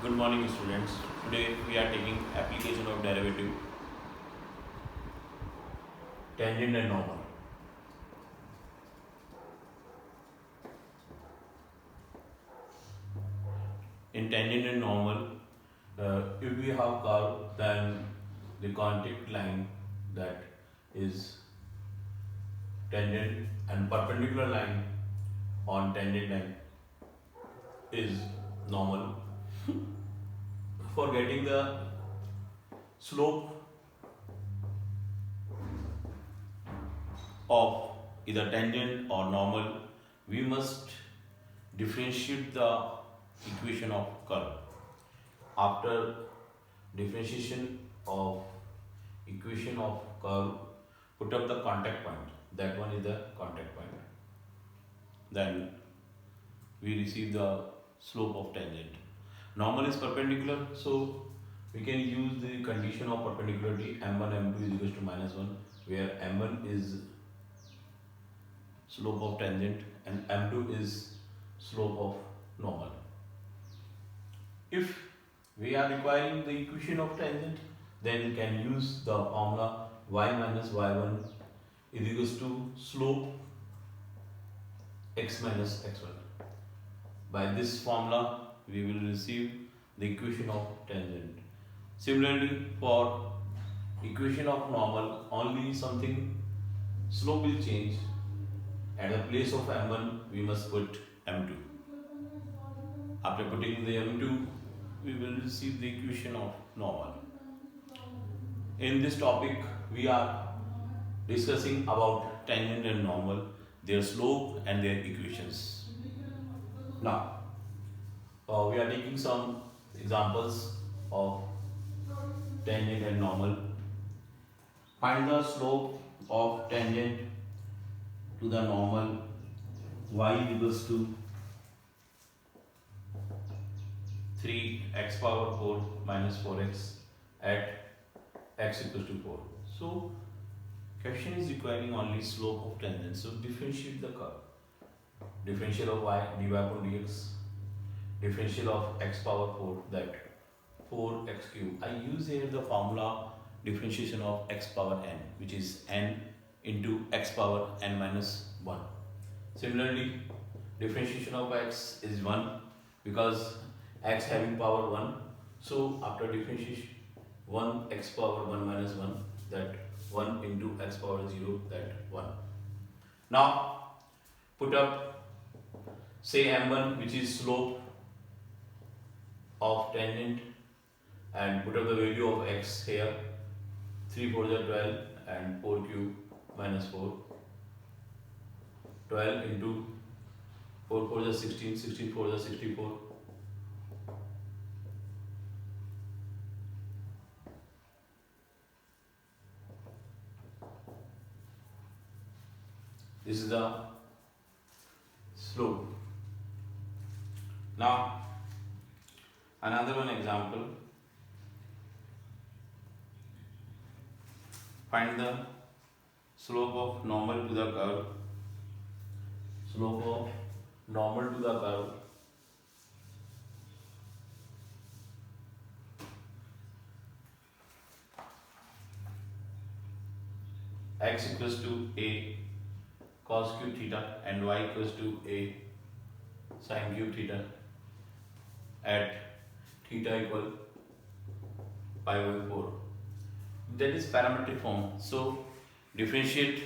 Good morning, students. Today we are taking application of derivative, tangent and normal. In tangent and normal, if we have curve, then the contact line that is tangent and perpendicular line on tangent line is normal. For getting the slope of either tangent or normal, we must differentiate the equation of curve. After differentiation of equation of curve, put up the contact point. That one is the contact point. Then we receive the slope of tangent. Normal is perpendicular, so we can use the condition of perpendicularity m1 m2 is equals to -1, where m1 is slope of tangent and m2 is slope of normal. If we are requiring the equation of tangent, then we can use the formula y minus y1 is equals to slope x minus x1. By this formula, we will receive the equation of tangent. Similarly, for equation of normal, only something slope will change. At the place of m1, we must put m2. After putting the m2, we will receive the equation of normal. In this topic, we are discussing about tangent and normal, their slope and their equations. Now, we are taking some examples of tangent and normal. Find the slope of tangent to the normal y equals to 3x power 4 minus 4x at x equals to 4. So, question is requiring only slope of tangent. So, differentiate the curve. Differential of y dy upon dx. Differential of x power 4, that 4x cube. I use here the formula differentiation of x power n, which is n into x power n minus 1. Similarly, differentiation of x is 1 because x having power 1. So after differentiation, 1 x power 1 minus 1, that 1 into x power 0, that 1. Now put up, say m1, which is slope of tangent, and put up the value of x here. 3 4 is 12 and 4 cube minus 4. 12 into 4 4 is 16, 16 4 is 64. This is the slope. Now, another one example. Find the slope of normal to the curve. Slope of normal to the curve x equals to a cos cube theta and y equals to a sin cube theta at theta equal pi by 4. That is parametric form. So differentiate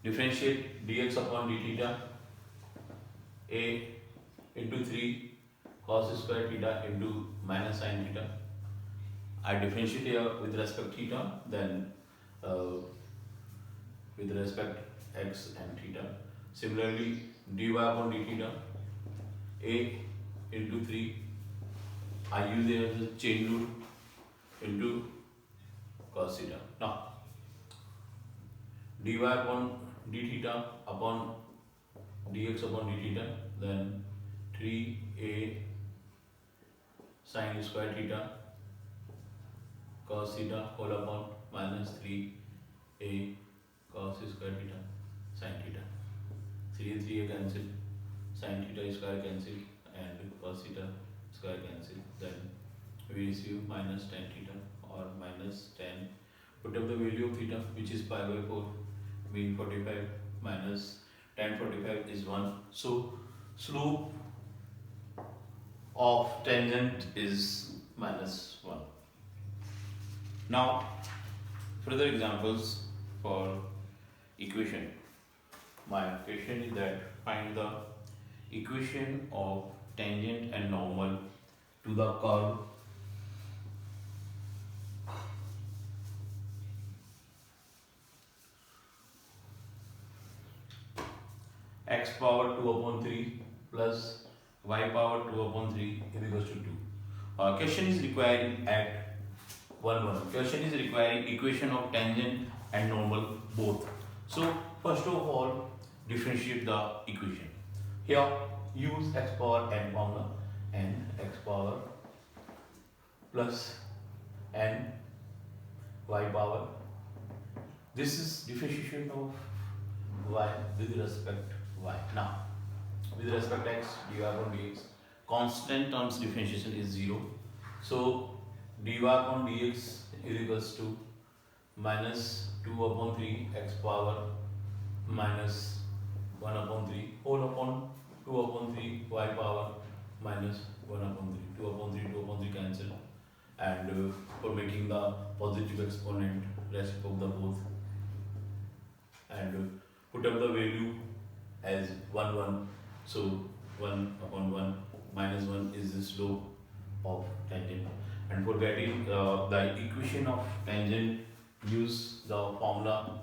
dx upon d theta a into 3 cos square theta into minus sin theta. I differentiate here with respect theta, then with respect x and theta. Similarly, dy upon d theta a into 3, I use here the chain rule, into cos theta. Now, dy upon d theta upon dx upon d theta, then 3a sin square theta cos theta whole upon minus 3a cos square theta sin theta. 3 and 3 are cancelled, sin theta square cancelled, and cos theta square cancelled. Then we receive minus tan theta or minus tan. Put up the value of theta, which is pi by 4, mean 45 minus tan 45 is 1. So slope of tangent is minus 1. Now further examples for equation. My question is that find the equation of tangent and normal to the curve x power 2 upon 3 plus y power 2 upon 3 is equals to 2. Question is requiring at 1 Question is requiring equation of tangent and normal both. So first of all, differentiate the equation. Here use x power n formula, n x power plus n y power. This is differentiation of y with respect y. Now with respect x dy upon dx, constant terms differentiation is 0. So dy upon dx is equals to minus 2 upon 3 x power minus 1 upon 3 whole upon 2 upon 3 y power minus 1 upon 3. 2 upon 3, 2 upon 3 cancel, and for making the positive exponent, reciprocal the both, and put up the value as 1 1. So 1 upon 1 minus 1 is the slope of tangent. And for getting the equation of tangent, use the formula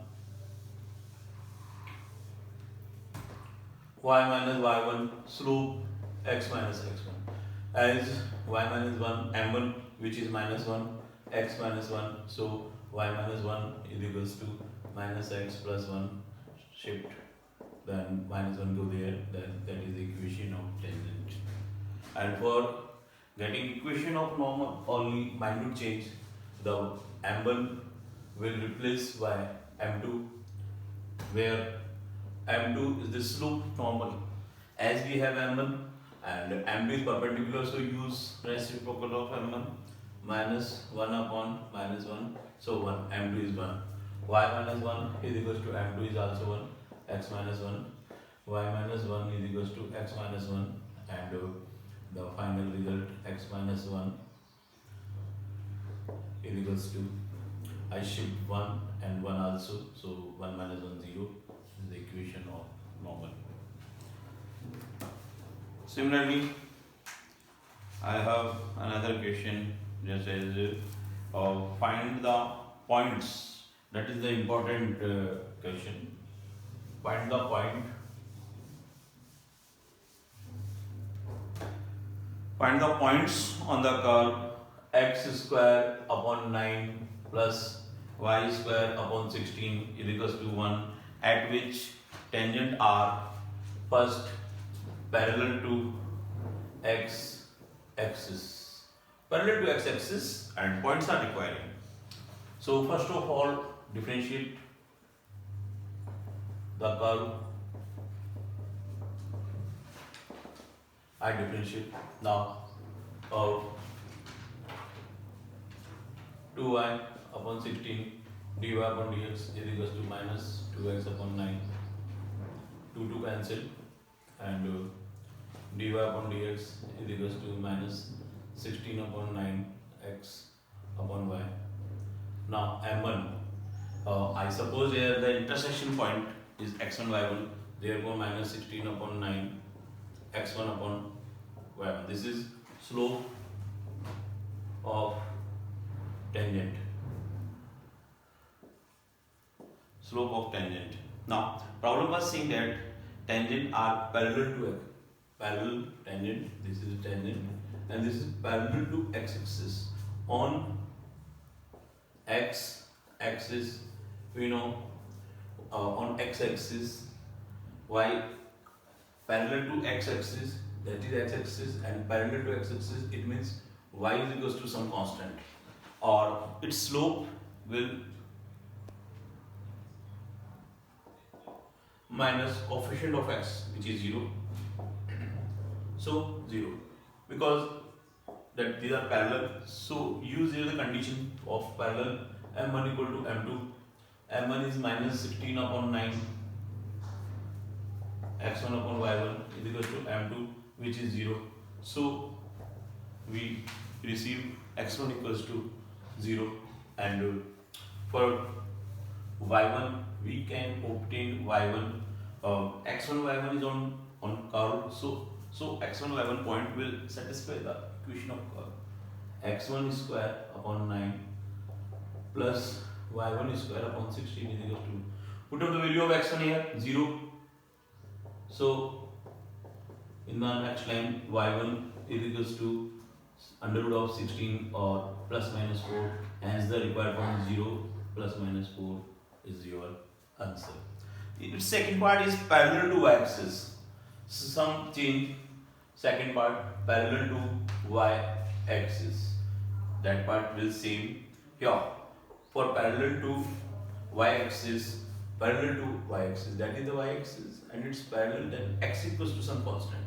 y minus y1 slope x minus x1, as y minus 1 m1 which is minus 1 x minus 1, so y minus 1 is equals to minus x plus 1, shift, then minus 1 go there, then that is the equation of tangent. And for getting equation of normal, only minute change, the m1 will replace by m2, where m2 is the slope normal, as we have m1 and m2 is perpendicular, so use reciprocal of m1, minus 1 upon minus 1, so 1, m2 is 1, y minus 1 is equals to m2 is also 1, x minus 1, y minus 1 is equals to x minus 1, and the final result x minus 1 is equals to, I shift 1 and 1 also, so 1 minus 1 0 is the equation of normal. Similarly, I have another question, just as find the points. That is the important question. Find the point. Find the points on the curve x square upon 9 plus y square upon 16 is equals to 1, at which tangent are first parallel to x axis. Parallel to x axis and points are requiring. So first of all, differentiate the curve. I differentiate now of 2y upon 16 dy upon dx is equals to minus 2x upon 9, 2 cancel, and dy upon dx is equals to minus 16 upon 9 x upon y. Now m1, I suppose here the intersection point is x1 y1, therefore minus 16 upon 9 x1 upon y1. This is slope of tangent. Slope of tangent. Now problem was saying that tangent are parallel to x. Parallel tangent. This is tangent, and this is parallel to x axis. On x axis, we know on x axis y parallel to x axis, that is x axis, and parallel to x axis, it means y is equals to some constant, or its slope will minus coefficient of x, which is 0. So 0, because that these are parallel. So use here the condition of parallel. M1 equal to M2. M1 is minus 16 upon 9. X1 upon Y1 is equal to M2, which is 0. So we receive X1 equals to 0, and for Y1 we can obtain Y1. X1 Y1 is on curve, so X1 Y1 point will satisfy the equation of curve. X1 square upon 9 plus Y1 square upon 16 is equal to, put up the value of X1 here, 0. So in the next line, Y1 is equals to under root of 16 or plus minus 4, hence the required form 0 plus minus 4 is your answer. The second part is parallel to y-axis. Some change. Second part parallel to y-axis. That part will same here. For parallel to y-axis, that is the y-axis, and it's parallel, then x equals to some constant.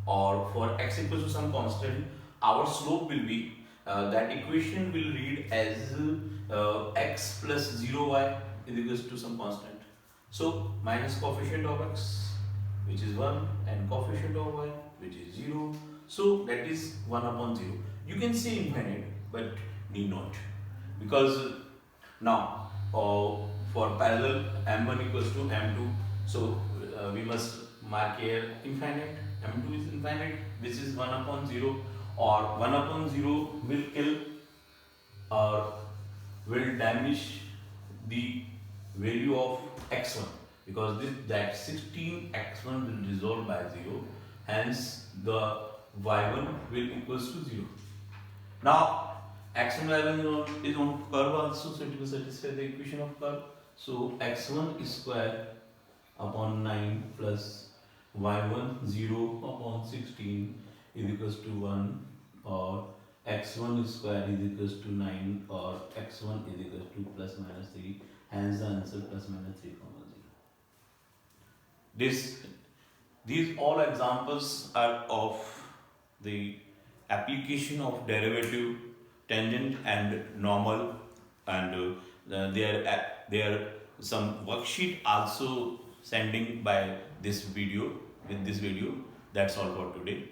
Or for x equals to some constant, our slope will be that equation will read as x plus 0y is equals to some constant. So minus coefficient of x, which is 1, and coefficient of y, which is 0. So that is 1 upon 0. You can say infinite, but need not, because now for parallel M1 equals to M2. So we must mark here infinite. M2 is infinite. This is 1 upon 0, or 1 upon 0 will kill or will damage the value of x1, because that 16 x1 will resolve by 0, hence the y1 will equals to 0. Now x1 y1 is on curve also, so it will satisfy the equation of curve. So x1 square upon 9 plus y1 0 upon 16 is equals to 1, or x1 square is equals to 9, or x1 is equals to plus minus 3, hence the answer plus minus 3, 0. These all examples are of the application of derivative, tangent and normal, and there are some worksheet also sending by this video. With this video, that's all for today.